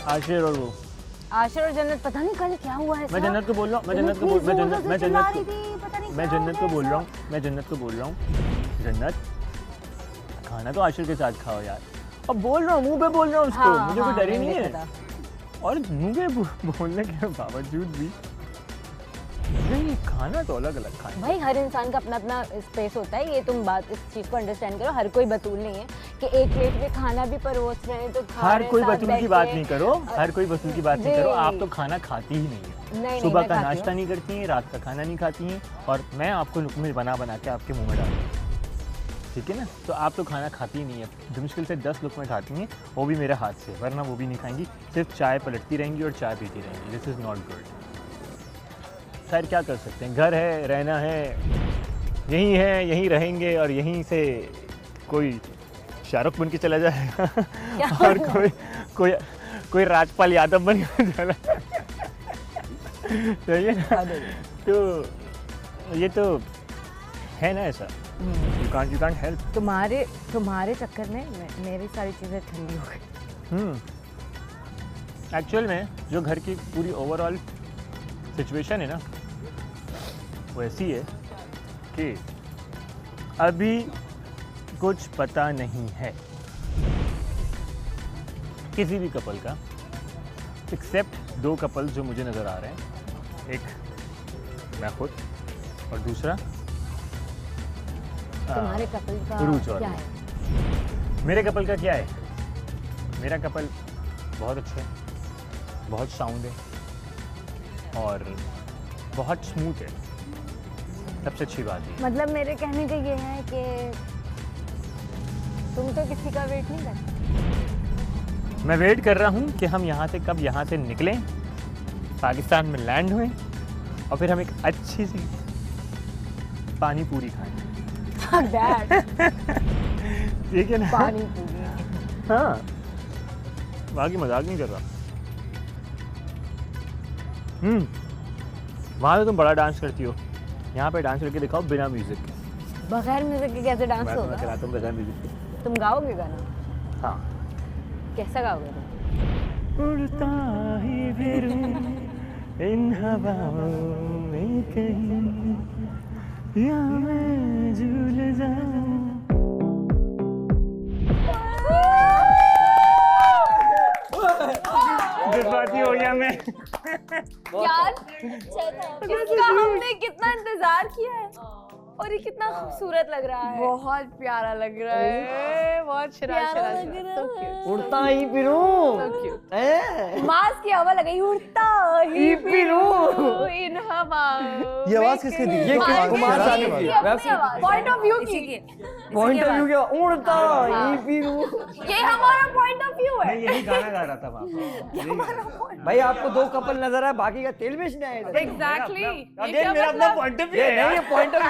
आशिर और वो आशिर और जन्नत पता नहीं कल क्या हुआ है। मैं जन्नत को बोल रहा हूँ, मैं जन्नत को बोल रहा हूँ, जन्नत खाना तो आशिर के साथ खाओ यार। अब बोल रहा हूँ, मुंह पे बोल रहा हूँ उसको, मुझे कोई डर ही नहीं है। और मुंह पे बोलने के बावजूद भी नहीं, खाना तो अलग अलग खाना। भाई हर इंसान का अपना अपना स्पेस होता है, ये तुम बात इस चीज को अंडरस्टैंड करो। हर कोई बतूल नहीं है कि एक प्लेट में खाना भी परोस रहे हैं तो हर कोई बतूल की बात नहीं करो, हर कोई बतूल की बात नहीं करो। आप तो खाना खाती ही नहीं है, सुबह का नाश्ता नहीं करती हैं, रात का खाना नहीं खाती हैं, और मैं आपको लुकमे बना बना के आपके मुंह में डालूँ, ठीक है ना। तो आप तो खाना खाती ही नहीं है, जो मुश्किल से 10 लुकमे खाती हैं, वो भी मेरे हाथ से, वरना वो भी नहीं खाएंगी। सिर्फ चाय पलटती रहेंगी और चाय पीती रहेंगी। This is not good. खैर क्या कर सकते हैं, घर है, रहना है, यहीं है, यहीं रहेंगे, और यहीं से कोई शाहरुख बन के चला जाएगा और कोई राजपाल यादव बन के चला सही है ना। तो ये तो है ना ऐसा, यू कांट हेल्प। तुम्हारे चक्कर में मेरी सारी चीजें ठंडी हो गई। एक्चुअल में जो घर की पूरी ओवरऑल सिचुएशन है ना, वो ऐसी है कि अभी कुछ पता नहीं है किसी भी कपल का, एक्सेप्ट 2 कपल जो मुझे नज़र आ रहे हैं। एक मैं खुद, और दूसरा तुम्हारे कपल का क्या है? मेरे कपल का क्या है? मेरा कपल बहुत अच्छा है, बहुत साउंड है और बहुत स्मूथ है, सबसे अच्छी बात है। मतलब मेरे कहने का ये है कि तुम तो किसी का वेट नहीं करते। मैं वेट कर रहा हूँ कि हम यहाँ से कब यहाँ से निकलें, पाकिस्तान में लैंड हुए, और फिर हम एक अच्छी सी पानी पूरी खाएं। ठीक है ना, पानी पूरी। हाँ, बाकी मजाक नहीं कर रहा। वहाँ तो तुम बड़ा डांस करती हो, यहाँ पे डांस करके दिखाओ बिना म्यूजिक के। बगैर म्यूजिक के कैसे डांस होगा? मैं कराता हूँ बगैर म्यूजिक के। तुम गाओगे गाना? हाँ। कैसा गाओगे तुम? उड़ता ही फिरूं इन हवाओं में कहीं, या मैं झूल जाऊं। जज्बाती हो गया मैं। यार इसका हमने कितना इंतजार किया है, और ये कितना खूबसूरत लग रहा है। बहुत प्यारा लग रहा है, बहुत प्यारा लग रहा है। उड़ता ही फिरूं, मास्क की हवा लगाई, उड़ता ही फिरूं इन हवाओं। ये आवाज किसकी दी? ये कुमार सानू की पॉइंट ऑफ व्यू की। पॉइंट ऑफ व्यू क्या? उड़ता ही फिरूं। ये हमारा पॉइंट ऑफ व्यू है। यही गाना गा रहा था वहाँ। भाई आपको 2 कपल नजर आए, बाकी का तेल बेच नहीं आया। एग्जैक्टली। अगेन मेरा अपना पॉइंट ऑफ व्यू ये है। नहीं, ये पॉइंट ऑफ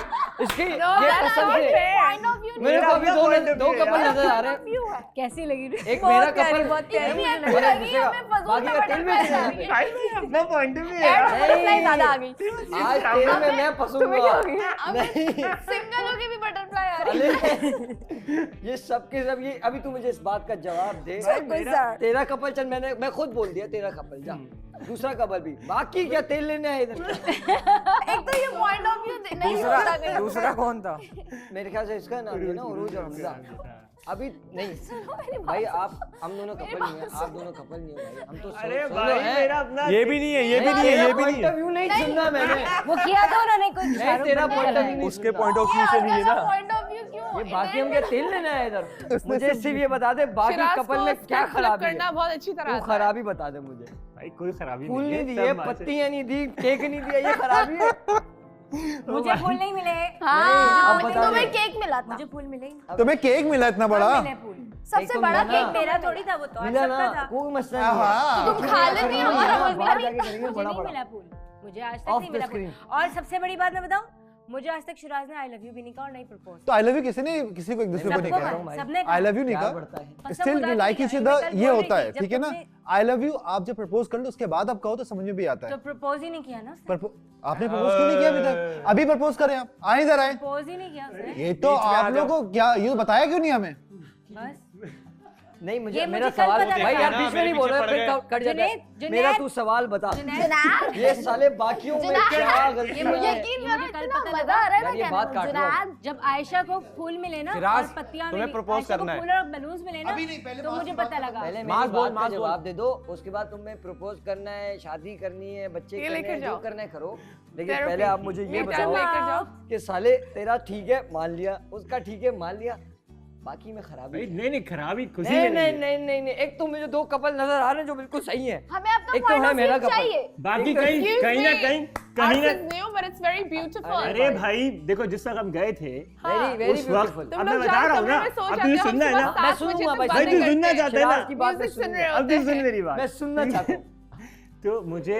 इसकी ये कसम से पॉइंट ऑफ व्यू मेरे को अभी 2 कपल नजर आ रहे हैं। कैसी लगी? एक मेरा कपल, बहुत प्यारी बाकी का तेल बेच नहीं आया। अपना पॉइंट ऑफ व्यू है। ज्यादा आ गई। आज तेल में मैं फंसूंगा नहीं। सिंगल होके भी बटरफ्लाई आ रही है। ये सब के सब, ये अभी तू मुझे इस बात का जवाब दे। तेरा कपल चल, मैं खुद बोल दिया तेरा कपल जा, दूसरा कपल भी, बाकी क्या तेल लेने आए इधर। एक तो ये पॉइंट ऑफ व्यू नहीं होता कहीं। दूसरा कौन था? मेरे ख्याल से इसका नाम है ना उरूज और हमजा। अभी नहीं भाई, आप हम दोनों कपल नहीं है, आप दोनों कपल नहीं है भाई, हम तो अरे भाई मेरा अपना ये भी नहीं है, ये भी नहीं है, ये भी नहीं पॉइंट ऑफ व्यू नहीं सुनना मैंने। वो किया था उन्होंने कुछ। नहीं, तेरा पॉइंट ऑफ व्यू उसके पॉइंट ऑफ व्यू से नहीं है ना। पॉइंट ऑफ व्यू क्यों? ये बाकी हम क्या तेल लेना है इधर? मुझे सिर्फ ये बता दे, बाकी कपल में क्या खराबी है? करना बहुत अच्छी तरह तू खराबी बता दे मुझे। भाई कोई खराबी फूल नहीं नहीं है, दिए, सब पत्तियां नहीं दी, केक नहीं दिया, ये खराबी है? मुझे फूल नहीं मिले। हाँ, अब बता तुम्हें दे। केक मिला था। मुझे फूल मिले। तुम्हें केक मिला इतना बड़ा? सबसे बड़ा केक मेरा थोड़ी था, वो तो मिला ना, था। कोई मसला नहीं है। तुम खा लेती, हमारा फूल मिला नहीं। मुझे नहीं मिला फूल, मुझे आज तक Off नहीं the मिला फूल। screen. और सबसे बड़ी बात मैं बताऊं, मुझे आज तक शिराज ने आई लव यू भी नहीं कहा और नहीं प्रपोज। तो आई लव यू किसी ने किसी को एक दूसरे को नहीं कहा। सबने आई लव यू नहीं क्या कहा, बढ़ता है? Still we like each other, ये होता है, ठीक है ना। आई लव यू आप जब प्रपोज कर लो उसके बाद आप कहो तो समझ में भी आता तो है। प्रपोज ही नहीं किया ना उसने। आपने प्रपोज क्यों नहीं किया अभी तक? अभी प्रपोज करें आप, आए इधर आए। प्रपोज ही नहीं किया उसने। ये तो आप लोगों को क्या ये बताया क्यों नहीं हमें? बस नहीं मुझे ये मेरा मुझे कल सवाल पता भाई लगा। यार बीच में नहीं बोल रहा फिर कट जाता है जुनैद, मेरा तू सवाल बता जुनैद, ये साले बाकियों में क्या गलती ये मुझे है यकीन मुझे करो कल इतना पता मजा आ रहा है यार, मैं ये कहने बात में। काट लो अब। जुनैद, जब आयशा को फूल मिले ना फिराज, और पत्तियां तुम्हें मिली, propose आयशा को करना है। फूल और बलून्स मिले ना अभी नहीं, पहले तो बात मुझे सुनो, पता लगा। पहले मास मेरी बोल, बात का मास बोल। जवाब दे दो उसके बाद तुम्हें प्रपोज करना है शादी करनी है बच्चे ये करने लेकर हैं जो जाओ। करना है करो लेकिन Therapy। पहले आप मुझे ये ये बताओ लेकर जाओ। कि साले तेरा ठीक है मान लिया उसका ठीक है मान लिया बाकी में खराबी भाई नहीं नहीं खराबी खुशी नहीं में नहीं है। नहीं नहीं नहीं एक तो मुझे दो कपल नजर आ रहे हैं जो बिल्कुल सही है हमें आपका एक तो पॉइंट है ऑफ मेरा व्यू कपल चाहिए। बाकी कहीं Excuse कहीं ना me, कहीं ours ना is new but it's very beautiful। अरे भाई देखो जिस वक्त हम गए थे वेरी वेरी उस वक्त ब्यूटीफुल तुम अब मैं लोग बता जाओ रहा हूँ कमरे ना में सो अब जाते तुझे हो, सुनना है हम ना सुबह मैं 7 बजे सुनूंगा तक भाई, भाई तू बातें सुनना करते हैं। चाहता है ना शिराज की बात मैं Music सुन सुनूंगा रहे अब तू होते सुन हैं। मेरी बात मैं सुनना चाहता हूँ तो मुझे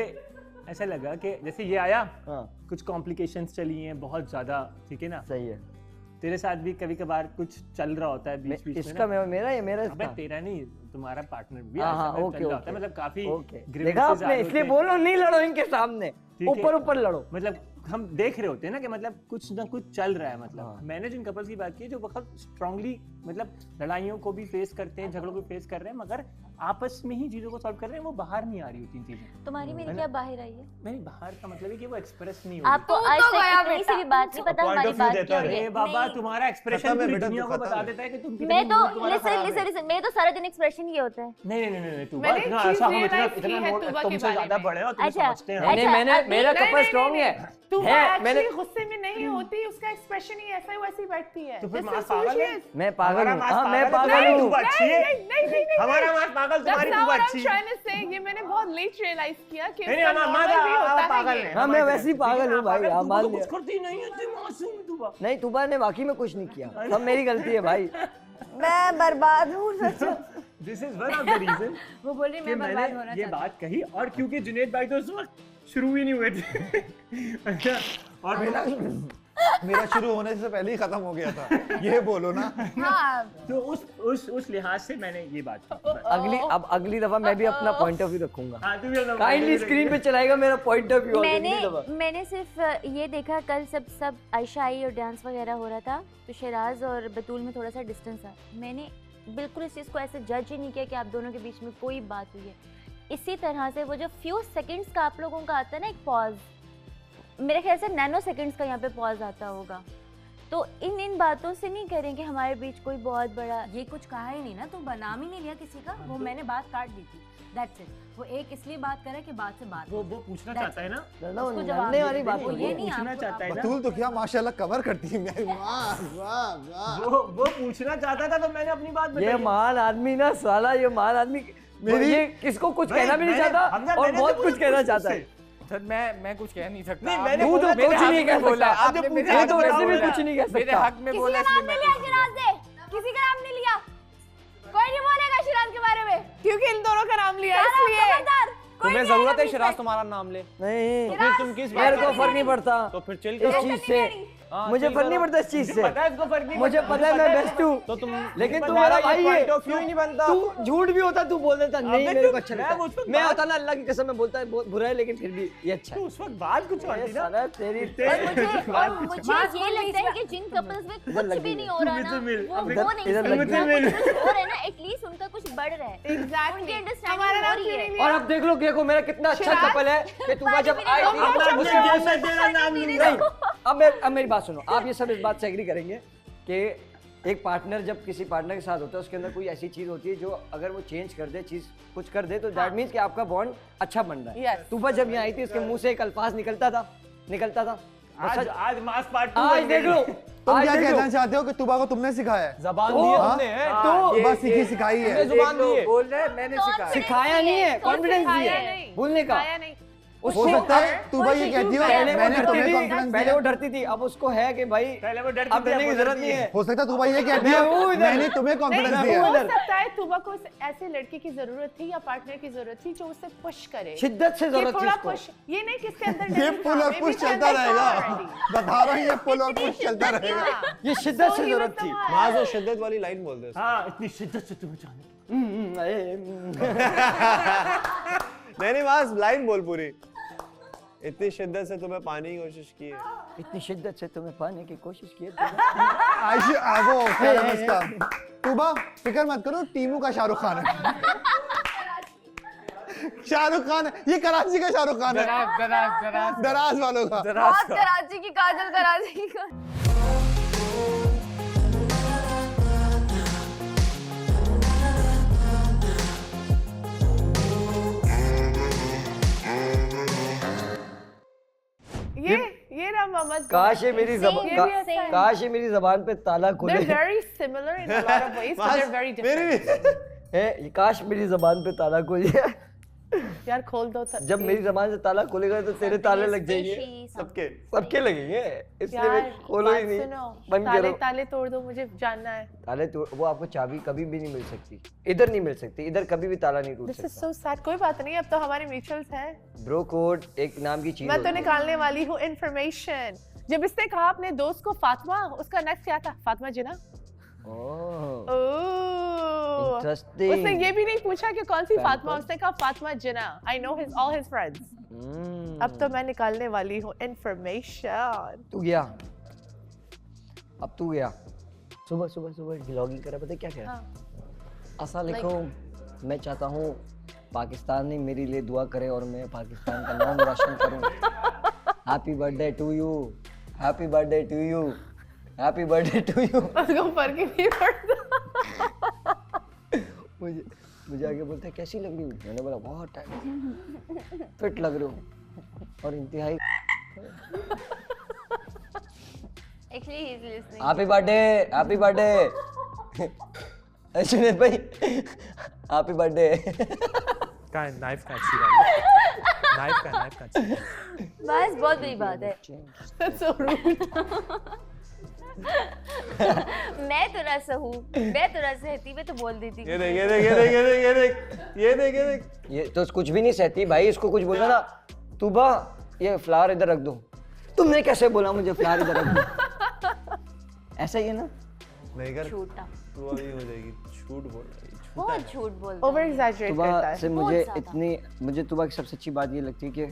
ऐसा लगा कि जैसे ये आया हाँ कुछ कॉम्प्लिकेशंस चली हैं बहुत ज्यादा ठीक है ना सही है तेरे साथ भी कभी कभार कुछ चल रहा होता है बीच बीच में इसका मेरा या मेरा अबे इसका तेरा नहीं तुम्हारा पार्टनर भी हाँ, ऐसा हाँ, में ओके, चल रहा होता है ओके, मतलब काफी ओके grievances देखा आ आपने रहे इसलिए होते बोल रहा हूँ नहीं लड़ो इनके सामने ठीक है। ऊपर ऊपर लड़ो मतलब हम देख रहे होते हैं ना कि मतलब कुछ ना कुछ चल रहा है मतलब हाँ। मैंने जिन कपल्स की बात की जो बहुत स्ट्रांगली मतलब लड़ाइयों को भी फेस करते हैं झगड़ों को फेस कर रहे हैं मगर आपस में ही चीजों को सॉल्व कर रहे हैं वो बाहर नहीं आ रही होती चीजें तुम्हारी मेरी है क्या ना? बाहर आई है? नहीं बाहर का मतलब है कि वो एक्सप्रेस नहीं आपको होती आज तो तक गया इतनी सी भी बात नहीं पता Point हमारी of view बात देता क्या है। हुई अरे है। बाबा नहीं, तुम्हारा एक्सप्रेशन खत्म है पूरी बेटा, दुनिया तू को खत्म बता है। देता है कि तुम कितनी मैं तो मूड तुम्हारा खराब है। लिसन मैं तो सारा दिन एक्सप्रेशन ही होता है। नहीं नहीं नहीं नहीं तू मैंने इतना एक चीज ऐसा हम इतना realize की इतना है मोड़- तुबा के तुमसे बारे ज्यादा में। बड़े हो तुम अच्छा, समझते हैं मैंने अच्छा, मैंने अभी- मेरा नहीं, कपल नहीं, स्ट्रांग नहीं, है तू है मैंने एक्चुअली गुस्से में नहीं होती उसका एक्सप्रेशन ही ऐसा ही वैसी बैठती है तो फिर This माँ is who पागल she है? is। मैं पागल हमारा हूँ मास हाँ मैं पागल है, पागल तुम्हारी हूँ तुबा अच्छी है नहीं हमारा मास पागल That's तुम्हारी not तुबा what I'm अच्छी है trying to say। ये मैंने बहुत लेट रियलाइज किया कि नहीं, उसका हमारा normal भी होता है पागल ये। है हाँ, मैं वैसे ही पागल हूँ भाई, हाँ, मान कुछ लिया। करती नहीं है तू मासूम है तुबा नहीं तुबा ने वाकई में कुछ नहीं किया सब मेरी गलती है भाई मैं बर्बाद हूँ this is one of the reason वो बोल रही कि मैं बर्बाद मैंने होना ये चाहती बात कही और क्योंकि जुनैद भाई तो उस वक्त शुरू ही नहीं हुए थे अच्छा, और मेरा शुरू होने से पहले ही खत्म हो गया था ये बोलो ना हाँ तो उस लिहाज से मैंने ये बात की अब अगली दफा मैं भी अपना पॉइंट ऑफ व्यू रखूंगा हाँ तू भी अपना काइंडली स्क्रीन पे चलाएगा मेरा पॉइंट ऑफ व्यू मैंने सिर्फ ये देखा कल सब आयशा आई और डांस वगैरह हो रहा था तो शिराज और बतूल में थोड़ा सा डिस्टेंस था मैंने बिल्कुल इस चीज़ को ऐसे जज ही नहीं किया कि आप दोनों के बीच में कोई बात हुई है इसी तरह से वो जो फ्यू सेकंड्स का आप लोगों का आता है ना एक पॉज मेरे ख्याल से नैनो सेकंड्स का यहाँ पे पॉज आता होगा तो इन बातों से नहीं करें कि हमारे बीच कोई बहुत बड़ा ये कुछ कहा ही नहीं ना तो नाम ही नहीं लिया किसी का वो मैंने बात काट दी थी दैट्स इट वो एक इसलिए बात करे कि बात से बात वो पूछना चाहता है ना उसको जवाब लड़ने दे वाली दे। बात वो नहीं ये है। नहीं पूछना आपको- चाहता है ना बतूल तो क्या माशाल्लाह कवर करती है वाह वाह वाह वो पूछना चाहता था तो मैंने अपनी बात ये बताई महान आदमी ना साला ये महान आदमी मेरी- ये किसको कुछ भाई, कहना भी नहीं मैंने- चाहता हमने- और मैंने बहुत तो कुछ कहना पूछा चाहता है उससे। सर मैं कुछ कह नहीं सकता नहीं, आपने मैंने तू तो मेरे कुछ हक नहीं में कह बोला सकता आपने मेरे ये हक तो में वैसे भी बोला। कुछ नहीं कह मेरे सकता हक में किसी बोला का नाम इसलिए नहीं मैं लिया कुछ शिराज ने किसी का नाम नहीं लिया कोई नहीं बोलेगा शिराज के बारे में क्योंकि इन दोनों का नाम लिया सारा इसलिए खबरदार कोई तुम्हें नहीं जरूरत आएगा है बीच शिराज में। तुम्हारा नाम ले नहीं फिर तुम किस मेरे बात को कर फर्क रहे नहीं हो? पड़ता तो फिर चिल इस करो चीज से हाँ, मुझे चिल फर्क नहीं करो। पड़ता इस चीज से पता है इसको फर्क नहीं मुझे पता है मैं बेस्ट हूँ तो तुम लेकिन तू तुम्हारा मेरा भाई ये है point of view ही नहीं बनता तू झूठ भी होता तू बोल देता नहीं अबे मेरे तू- को अच्छा मैं लगता उस वक्त मैं बात- होता ना अल्लाह की कसम में बोलता है बहुत बुरा है लेकिन फिर भी ये अच्छा तो है उस वक्त बात कुछ और ये थी ना साला तेरी और मुझे ये लगता है कि जिन कपल्स में इधर लग कुछ भी गई नहीं हो रहा ना मुझे मिल, वो इधर- वो नहीं इधर लग समझ गई। रहा कुछ हो रहा है ना एटलीस्ट उनका कुछ बढ़ रहा है Exactly. उनकी हमारा अंडरस्टैंडिंग नाम हो रही क्यों है नहीं और लिया? अब देखो मेरा कितना अच्छा शिराज? कपल है कि तू जब भी आई नहीं थी बोला। अपना उसके बाद जैसा तेरा नाम नहीं नहीं अब मेरी बात सुनो आप ये सब इस बात से एग्री करेंगे कि एक पार्टनर जब किसी पार्टनर के साथ होता है उसके अंदर कोई ऐसी चीज होती है जो अगर वो चेंज कर दे चीज कुछ कर दे तो दैट मीन्स कि आपका बॉन्ड अच्छा बन रहा है Yes. तू जब यहाँ आई थी इसके मुंह से एक अल्फाज निकलता था आज मास पार्ट आज देख लो तुम आज क्या देख लो कहना चाहते हो कि तुबा को तुमने सिखाया है जबान तो- दी है हाँ? तुमने हैं? तो बस सीखी सिखाई है तुमने जुबान दी है बोल रहे मैंने सिखाया सिखाया नहीं है कॉन्फिडेंस सिखाया दिया नहीं, भूलने का सिखाया नहीं। हो सकता है तूबा ये कहती हो पहले वो मैंने डरती तुम्हें थी कॉन्फिडेंस पहले दिया वो डरती थी अब उसको है कि भाई पहले वो डरती अब थी, डरने अब की वो जरूरत डरती नहीं है हो सकता है तूबा ये कहती मैं हो हूँ इधर। मैंने तुम्हें कॉन्फिडेंस नहीं, दिया हो है सकता है तुबा को ऐसे लड़के की जरूरत थी या पार्टनर की जरूरत थी जो उसे पुश करे शिद्दत से ये जरूरत थी थोड़ा उसको पुश ये नहीं किसके अंदर ये नहीं पुल था, और maybe पुश इसके चलता अंदर था रहेगा already। बता रहा हूँ ये पुल और पुश चलता रहेगा ये शिद्दत So से he जरूरत was थी the one. माज और शिद्दत वाली लाइन बोल दे उसको। हाँ इतनी शिद्दत से तुम्हें चाहने नहीं माज लाइन बोल पूरी इतनी शिद्दत से तुम्हें पाने की कोशिश की है इतनी शिद्दत से तुम्हें पाने की कोशिश की है आयशा वो क्या नाम है इसका? तूबा फिक्र मत करो, टीमू का शाहरुख खान है। शाहरुख खान है ये, कराची का शाहरुख खान है, दराज वालों का। कराची की काजल, कराची का। ये रहा मोहम्मद। काश ये मेरी काश ये मेरी जबान पे ताला खुले। They're very similar in a lot of ways, but they're very different. काश मेरी जबान पे ताला खुल जाए। यार खोल दो। जब मेरी जबान से ताला खुलेगा तो तेरे ताले लग जाएंगे, सबके लगेंगे, इसलिए मैं खोलो ही नहीं, बंद करो। ताले तोड़ दो, मुझे जानना है। ताले तोड़, वो आपको चाबी कभी भी नहीं मिल सकती, इधर नहीं मिल सकती, इधर कभी भी ताला नहीं टूट This is सकता। so sad. कोई बात नहीं, अब तो हमारे म्यूचुअल्स हैं। ब्रो कोड एक नाम की चीज मैं तो होती है। निकालने वाली हूँ इन्फॉर्मेशन। जब इसने कहा अपने दोस्त को फातिमा, उसका नेक्स्ट क्या था? फातिमा जिना। इंटरेस्टिंग। उसने ये भी नहीं पूछा कि कौन सी फातिमा, उसने कहा फातिमा जिना। I know all his friends. अब तो मैं निकालने वाली हूँ इन्फॉर्मेशन। तू गया, अब तू गया। सुबह व्लॉगिंग करा, पता है क्या कह? अस्सलाम वालेकुम, मैं चाहता हूँ पाकिस्तानी मेरे लिए दुआ करे और मैं पाकिस्तान का नाम रोशन करूँ। Happy birthday to you, happy birthday to you, happy birthday to you. उसको फर्क ही नहीं पड़ता। मुझे आगे बोलता है कैसी लग रही हूँ, मैंने बोला बहुत टाइम फिट लग रही हूँ और इंतहाई। Actually, he's listening. Happy birthday, happy birthday. Junaid भाई हैप्पी बर्थडे। का नाइफ का अच्छी बात है, नाइफ का अच्छी। बस बहुत बड़ी बात है। That's so rude. मैं तो ना सहूँ, मैं तो ना सहती, मैं तो बोल देती। ये देख। ये तो कुछ भी नहीं सहती भाई, इसको कुछ बोला ना, तू बा ये फ्लावर इधर रख दो। तुमने कैसे बोला मुझे फ्लावर इधर रख दो? ऐसा ही है ना? नहीं कर, झूठा, तू अभी हो जाएगी, झूठ बोल रही है। बहुत झूठ बोलता Over है। exaggerate तुबा करता है। से मुझे तुबा की सबसे अच्छी बात ये लगती है कि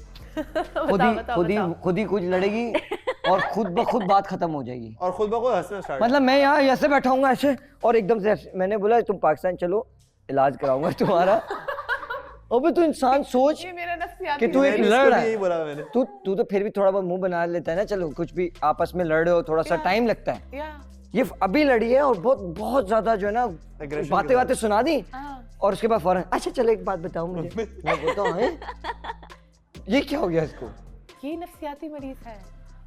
बताओ। खुद ही कुछ लड़ेगी और खुद ब खुद बात खत्म हो जाएगी। और खुद ब खुद हंसना स्टार्ट। मतलब मैं यहाँ ऐसे बैठा हूँ ऐसे, और एकदम से मैंने बोला तुम पाकिस्तान चलो, इलाज कराऊंगा तुम्हारा। अबे तू इंसान सोच ये मेरा नफ्सियाती कि तू एक लड़ रहा यही है, बोला मैंने। तू तो फिर भी थोड़ा बहुत मुंह बना लेता है ना, चलो कुछ भी आपस में लड़ रहे हो, थोड़ा सा टाइम लगता है। Yeah. ये अभी लड़ी है और बहुत ज्यादा जो है ना Aggression बातें सुना दी, और उसके बाद फौरन अच्छा चलो एक बात बताओ मुझे। मैं बोलता हूँ ये क्या हो गया इसको? ये नफ्सियाती मरीज है।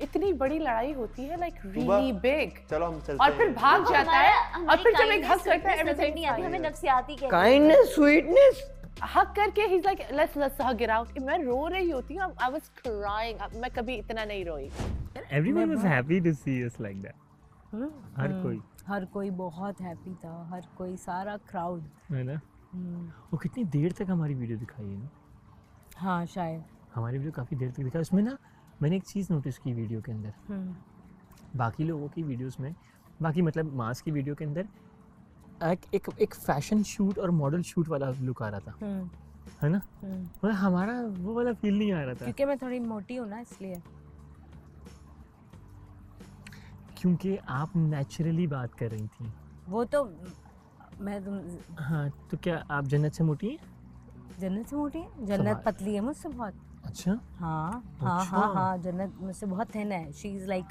इतनी बड़ी लड़ाई होती है, like really big, चलो हम चलते और फिर हैं। भाग जाता है, और फिर जब एक हक kindness, करता है sweetness नजर everything नहीं आती, हमें नफ्सियाती कहते हैं। काइंडनेस, स्वीटनेस, हक करके he's like let's hug it out. मैं रो रही होती हूँ, I was crying. मैं कभी इतना नहीं रोई। Everyone was happy to see us like that. हर कोई बहुत हैप्पी था, हर कोई, सारा क्राउड। है ना? वो कितनी देर तक हमारी वीडियो दिखाई है ना? हाँ शायद। हमारी वीडियो काफ़ी देर तक दिखा। उसमें ना मैंने एक चीज़ नोटिस की वीडियो के अंदर, बाकी लोगों की वीडियोस में, बाकी मतलब मास की वीडियो के अंदर एक फैशन शूट और मॉडल शूट वाला लुक आ रहा था, है ना? मतलब हमारा वो वाला फील नहीं आ रहा था, क्योंकि मैं थोड़ी मोटी हूँ ना, इसलिए। क्योंकि आप नेचुरली बात कर रही थी। वो तो मैं हाँ, तो क्या आप जन्नत से मोटी हैं? जन्नत से मोटी है? जन्नत पतली है मुझसे बहुत। अच्छा। हाँ, जन्नत मुझसे बहुत थिन है। शी इज लाइक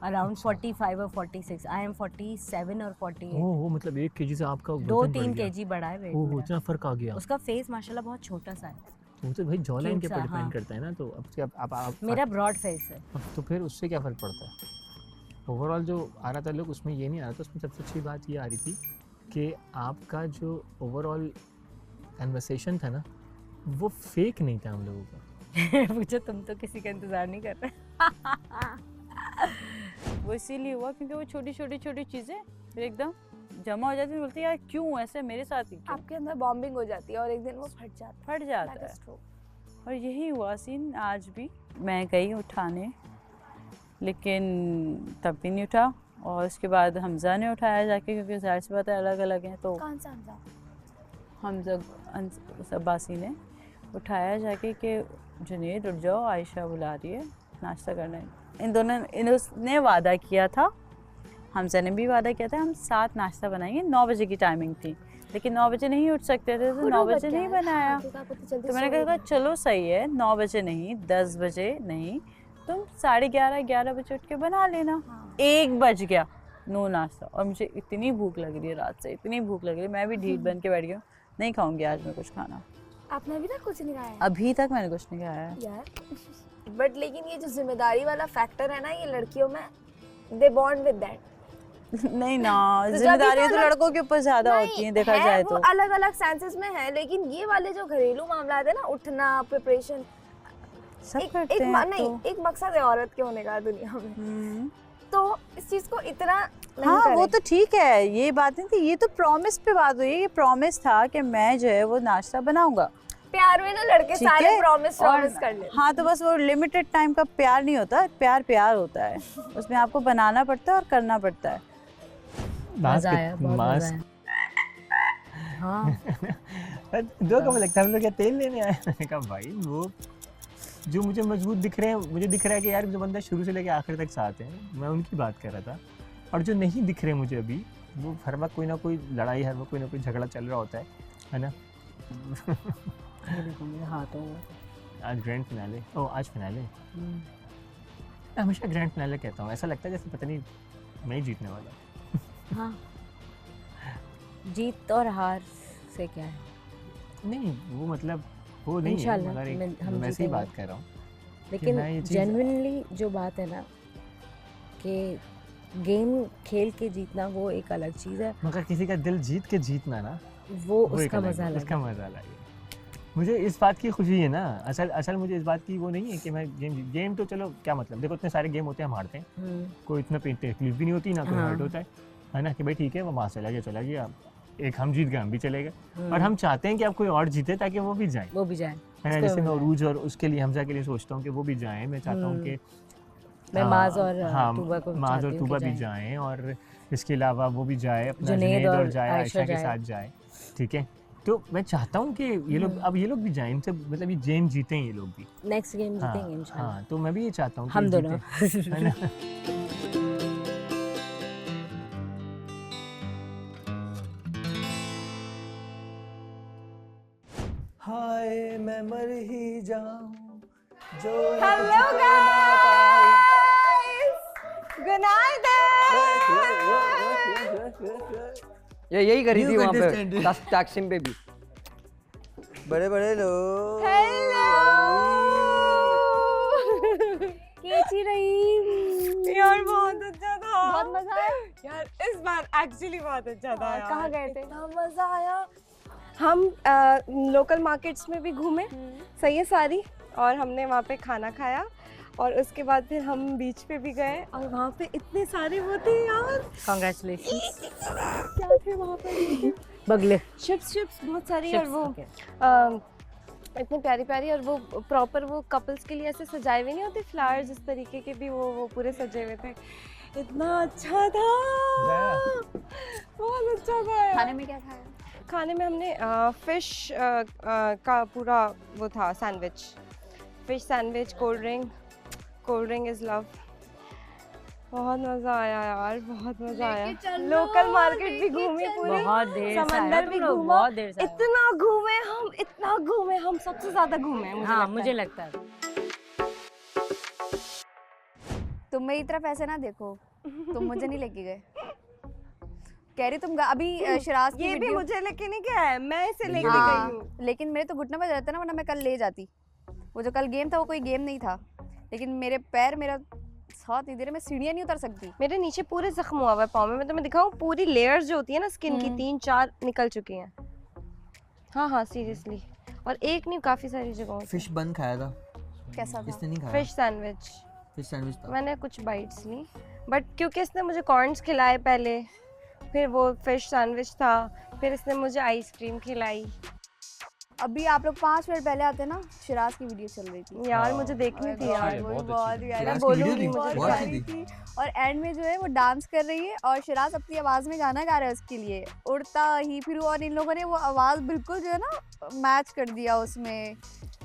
अराउंड 45 और 46। आई एम 47 और 48। ओह, मतलब 1 केजी से आपका 2-3 केजी बढ़ा है वेट। ओह, इतना फर्क आ गया। उसका फेस माशाल्लाह बहुत छोटा सा है। वो तो भाई जॉ लाइन के Cute सा, ऊपर डिपेंड हाँ। करता है ना, तो अब क्या आप मेरा ब्रॉड फेस है। तो फिर उससे क्या फ़र्क पड़ता है? ओवरऑल जो आ रहा था लोग, उसमें ये नहीं आ रहा था। उसमें सबसे अच्छी बात ये आ रही थी कि आपका जो ओवरऑल कन्वर्सेशन था ना, वो फेक नहीं था हम लोगों का। मुझे तुम तो किसी का इंतज़ार नहीं कर रहे। वो इसीलिए हुआ क्योंकि वो छोटी चीज़ें फिर एकदम जमा हो जाती है। बोलती है यार क्यों ऐसे मेरे साथ ही क्यों? आपके अंदर बॉम्बिंग हो जाती है और एक दिन वो फट जाता है। और यही हुआ सीन आज भी। मैं गई उठाने, लेकिन तब भी नहीं उठा, और उसके बाद हमज़ा ने उठाया जाके, क्योंकि ज़ाहिर सी बात है अलग अलग हैं। तो कौन सा हमज़ा? हमज़ा अब्बासी ने उठाया जाके कि जुनैद उठ जाओ, आयशा बुला रही है नाश्ता करने। इन दोनों ने वादा किया था हमजा ने भी वादा किया था हम 7 नाश्ता बनाएंगे, 9 बजे की टाइमिंग थी, लेकिन 9 बजे नहीं उठ सकते थे तो 9 बजे नहीं बनाया। तो मैंने कहा चलो सही है, 9 बजे नहीं, 10 बजे नहीं, तुम 11:30 11 बजे उठ के बना लेना। 1 बज गया, नो नाश्ता, और मुझे इतनी भूख लग रही है रात से, इतनी भूख लग रही है, मैं भी ढीठ बन के बैठ गई हूँ, नहीं खाऊंगी आज मैं कुछ खाना। आपने अभी तक कुछ नहीं खाया? अभी तक मैंने कुछ नहीं खाया है यार। बट लेकिन ये जो जिम्मेदारी वाला फैक्टर है ना, ये लड़कियों में दे बॉन्ड विद दैट। नहीं ना, जिम्मेदारी तो लड़कों के ऊपर ज्यादा होती है देखा जाए तो। अलग अलग सेंसेस में है, लेकिन ये वाले जो घरेलू मामला है ना, उठना, प्रिपरेशन, सब करते हैं नहीं, एक मकसद है औरत के होने का दुनिया में, तो इस चीज को इतना हाँ वो तो ठीक है, ये बात नहीं थी, ये तो प्रॉमिस पे बात हुई है। ये प्रॉमिस था कि मैं जो है वो नाश्ता बनाऊंगा। प्यार में ना लड़के सारे प्रॉमिस कर लेते। हाँ तो बस वो लिमिटेड टाइम का प्यार नहीं होता, प्यार प्यार होता है, उसमें आपको बनाना पड़ता है और करना पड़ता है। मजा आया, बहुत मजा आया। हाँ दो कब लगता है हम लोग क्या तेल लेने आए? मैंने कहा भाई वो जो मुझे मजबूत दिख रहे हैं, मुझे दिख रहा है कि यार जो बंदा शुरू से लेके आखिर तक साथ है, मैं उनकी बात कर रहा था। और जो नहीं दिख रहे मुझे अभी, वो हर वक्त कोई ना कोई लड़ाई, हर वक्त कोई ना कोई झगड़ा चल रहा होता है ना। हाथों आज ग्रैंड फिनाले, आज फिनाले, हमेशा ग्रैंड फिनाले कहता हूँ, ऐसा लगता है जैसे पता नहीं मैं ही जीतने वाला। हाँ, जीत और हार से क्या है? नहीं वो मतलब वो नहीं है, मगर हम वैसे ही बात कर रहा हूँ। लेकिन जेन्युइनली जो बात है ना कि गेम खेल के जीतना वो एक अलग चीज़ है, मगर किसी का दिल जीत के जीतना ना वो उसका मजा अलग है। उसका मजा अलग है। मुझे इस बात की खुशी है ना, असल मुझे इस बात की वो नहीं है कि मैं गेम तो चलो क्या मतलब, देखो इतने सारे गेम होते हैं हम हारते हैं, कोई इतना तकलीफ भी नहीं होती ना, कोई हर्ट होता है ना, कि भाई ठीक है वो वहाँ चला गया, एक हम जीत गए हम भी चले गए। और हम चाहते हैं कि अब कोई और जीते ताकि वो भी जाए, है ना। जैसे मैं अरूज और उसके लिए, हमजा के लिए सोचता हूँ कि वो भी जाएं, मैं चाहता हूँ कि मैं माज और तूबा भी जाएं, और इसके अलावा वो भी जाए, अपना जुनैद और जाए, आयशा के साथ जाए, ठीक है। तो मैं चाहता हूँ कि ये लोग अब ये लोग भी जाएं, इनसे मतलब ये गेम जीतें, ये लोग भी नेक्स्ट गेम जीतेंगे इंशाल्लाह। हाँ तो मैं भी ये चाहता हूँ हम दोनों, है ना। हाय मैं मर ही जाऊं जो हेलो गाइस, गुड नाइट। ये यही करी थी वहाँ पे ताकसिम पे भी। बड़े बड़े लोग हेलो कैसी रही यार? बहुत अच्छा था, बहुत मजा आया यार इस बार एक्चुअली बहुत अच्छा था यार। कहाँ गए थे? इतना मजा आया। हम लोकल मार्केट्स में भी घूमे, सही है सारी, और हमने वहाँ पे खाना खाया, और उसके बाद फिर हम बीच पे भी गए, और वहाँ पे इतने सारे वो थे यार। कांग्रेचुलेशंस। क्या थे वहाँ पे? बगले शिप्स बहुत सारी, और वो इतने प्यारी प्यारी, और वो प्रॉपर वो कपल्स के लिए ऐसे सजाए हुए नहीं होते फ्लावर्स, इस तरीके के भी वो पूरे सजे हुए थे। इतना अच्छा था, बहुत अच्छा था। खाने में क्या खाया? खाने में हमने फिश का पूरा वो था sandwich, fish sandwich, cold drink is love. बहुत मज़ा आया यार, बहुत मज़ा आया। लोकल मार्केट भी घूमी पूरी, बहुत देर से समंदर भी घूमा, बहुत देर से इतना घूमे हम सबसे ज़्यादा घूमे। मुझे लगता है। तुम मेरी तरफ ऐसे ना देखो, तुम मुझे नहीं लेके गए। कह रही तुम अभी शिराज की ये भी मुझे लेके नहीं गया है, मैं इसे लेके हाँ, गई हूँ। लेकिन मेरे तो घुटने पर रहता ना, वरना मैं कल ले जाती। वो जो कल गेम था वो कोई गेम नहीं था, लेकिन मेरे पैर मेरा साथ नहीं दे रहे, मैं सीढ़ियाँ नहीं उतर सकती। मेरे नीचे पूरे जख्म हुआ हुआ है पाँव में, मैं तुम्हें दिखाऊं, पूरी लेयर्स जो होती है ना स्किन की 3-4 निकल चुकी हैं। हाँ सीरियसली, और एक नहीं, काफ़ी सारी जगहों। फिश बन खाया था? कैसा था? इसने नहीं खाया। फिश सैंडविच था। मैंने कुछ बाइट्स ली, बट क्योंकि इसने मुझे कॉर्न्स खिलाए पहले, फिर वो फिश सैंडविच था, फिर इसने मुझे आइसक्रीम खिलाई। अभी आप लोग 5 मिनट पहले आते ना, शिराज की वीडियो चल रही थी यार, मुझे देखनी थी यार, बहुत यार, बोलूंगी बहुत प्यारी थी। और एंड में जो है वो डांस कर रही है, और शिराज अपनी आवाज में गाना गा रहा है उसके लिए, उड़ता ही फिर, और इन लोगों ने वो आवाज बिल्कुल जो है ना मैच कर दिया उसमें।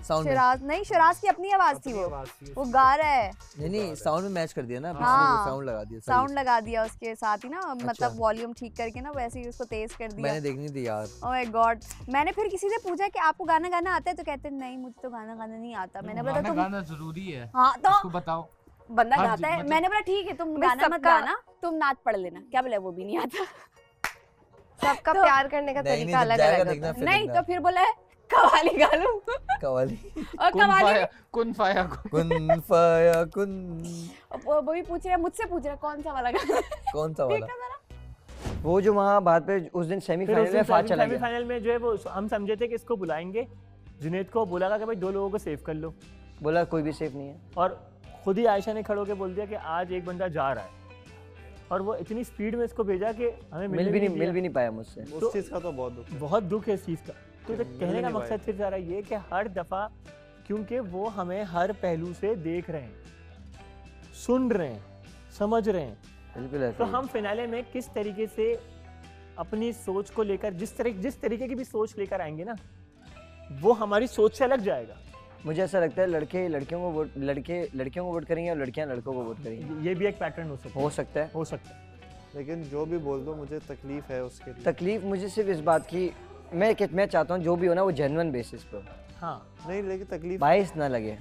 साउंड में शिराज नहीं, शिराज की अपनी आवाज थी वो गा रहा है। नहीं साउंड में मैच कर दिया ना, हाँ, साउंड लगा दिया, साउंड लगा दिया उसके साथ ही ना, मतलब वॉल्यूम ठीक करके ना वैसे ही उसको तेज कर दिया। मैंने देखनी थी यार। Oh my God. मैंने फिर किसी से पूछा कि आपको गाना गाना आता है, तो कहते नहीं मुझे तो गाना गाना नहीं आता। मैंने बोला तुम गाना जरूरी है, हाँ तो उसको बताओ बंदा गाता है। मैंने बोला ठीक है तुम गाना मत गाना, तुम नाच पढ़ लेना। क्या बोला वो भी नहीं आता। सबका प्यार करने का तरीका अलग अलग होता है। नहीं तो फिर बोला कवाली गा लूं। कवाली और कवाली कुन फाया वो भी पूछ रहा है, मुझसे पूछ रहा है कौन सा वाला गाना, कौन सा वाला। वो जो वहाँ बात पे उस दिन सेमीफाइनल में फात चला गया। सेमीफाइनल में जो है वो हम समझे थे कि इसको बुलाएंगे, जुनैद को बोला कि भाई 2 लोगों को सेव कर लो, बोला कोई भी सेफ नहीं है। और खुद ही आयशा ने खड़े होकर बोल दिया कि आज एक बंदा जा रहा है, और वो इतनी स्पीड में इसको भेजा कि हमें मिल भी नहीं पाया मुझसे। उस चीज का तो बहुत दुख है इस चीज का। तो कहने का मकसद फिर सारा ये कि हर दफा क्योंकि वो हमें हर पहलू से देख रहे हैं, सुन रहे हैं, समझ रहे हैं, बिल्कुल। तो हम फिनाले में किस तरीके से अपनी सोच को लेकर जिस तरीके की भी सोच लेकर आएंगे ना, वो हमारी सोच से अलग जाएगा। मुझे ऐसा लगता है लड़के लड़कियों को वोट करेंगे और लड़कियां लड़कों को वोट करेंगी। ये भी एक पैटर्न हो सकता है। लेकिन जो भी बोल दो मुझे तकलीफ है उसके लिए। तकलीफ मुझे सिर्फ इस बात की, मैं चाहता हूँ जो भी हो ना वो जेन्युइन बेसिस पे। हाँ नहीं, लेकिन तकलीफ बाइस ना लगे।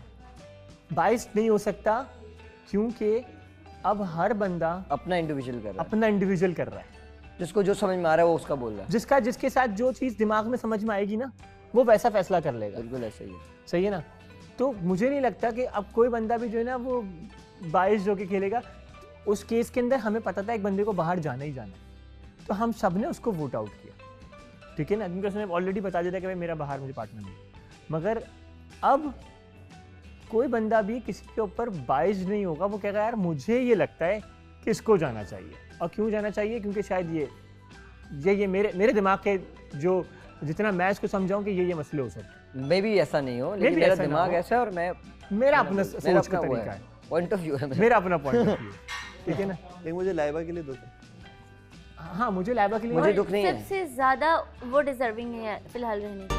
बाइस नहीं हो सकता क्योंकि अब हर बंदा अपना इंडिविजुअल कर रहा है। जिसको जो समझ में आ रहा है वो उसका बोल रहा है। जिसके साथ जो चीज दिमाग में समझ में आएगी ना, वो वैसा फैसला कर लेगा। बिल्कुल ऐसा ही है। सही है ना। तो मुझे नहीं लगता कि अब कोई बंदा भी जो है ना वो बाइस जो कि खेलेगा। उस केस के अंदर हमें पता था एक बंदे को बाहर जाना ही जाना है, तो हम सब ने उसको वोट आउट किया, ठीक है ना, क्योंकि उसने ऑलरेडी बता दिया था कि भाई मेरा बाहर मुझे पार्टनर नहीं। मगर अब कोई बंदा भी किसी के ऊपर बाइस नहीं होगा, वो कहेगा यार मुझे ये लगता है कि इसको जाना चाहिए। और क्यों जाना चाहिए? क्योंकि शायद ये मेरे दिमाग के जो जितना मैं इसको समझाऊं कि ये मसले हो सकते हैं। मे भी ऐसा नहीं हो, लेकिन मेरा दिमाग ऐसा है और मेरा अपना सोच का तरीका है, पॉइंट ऑफ व्यू है, मेरा अपना पॉइंट ऑफ व्यू, ठीक है ना। लेकिन मुझे लाइबा के लिए दुख है। हाँ, मुझे लाइबा के लिए मुझे दुख नहीं है। सबसे ज्यादा वो डिजर्विंग है फिलहाल रहने की।